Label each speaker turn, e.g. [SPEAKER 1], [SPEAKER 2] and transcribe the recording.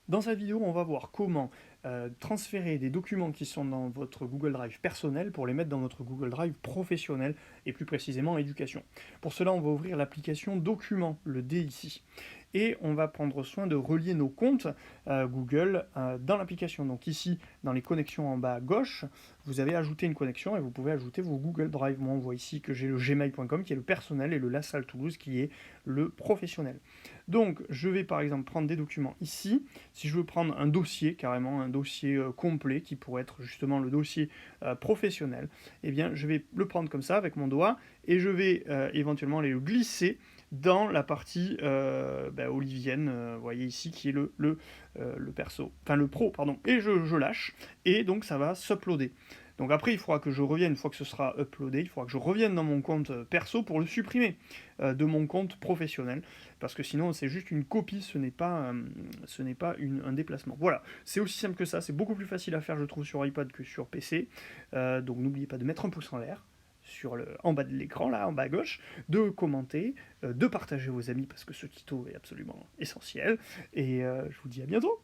[SPEAKER 1] Dans cette vidéo, on va voir comment transférer des documents qui sont dans votre Google Drive personnel pour les mettre dans votre Google Drive professionnel et plus précisément éducation. Pour cela, on va ouvrir l'application Documents, le D ici. Et on va prendre soin de relier nos comptes Google dans l'application. Donc ici, dans les connexions en bas à gauche, vous avez ajouté une connexion et vous pouvez ajouter vos Google Drive. Moi, on voit ici que j'ai le gmail.com qui est le personnel et le LaSalle Toulouse qui est le professionnel. Donc, je vais par exemple prendre des documents ici. Si je veux prendre un dossier, carrément un dossier complet, qui pourrait être justement le dossier professionnel, eh bien je vais le prendre comme ça avec mon doigt, et je vais éventuellement aller le glisser dans la partie olivienne, vous voyez ici, qui est le perso, enfin le pro, pardon, et je lâche, et donc ça va s'uploader. Donc après, il faudra que je revienne, une fois que ce sera uploadé, il faudra que je revienne dans mon compte perso pour le supprimer de mon compte professionnel, parce que sinon c'est juste une copie, ce n'est pas un déplacement. Voilà, c'est aussi simple que ça, c'est beaucoup plus facile à faire je trouve sur iPad que sur PC, donc n'oubliez pas de mettre un pouce en l'air, en bas de l'écran, là, en bas à gauche, de commenter, de partager vos amis, parce que ce tuto est absolument essentiel, et je vous dis à bientôt.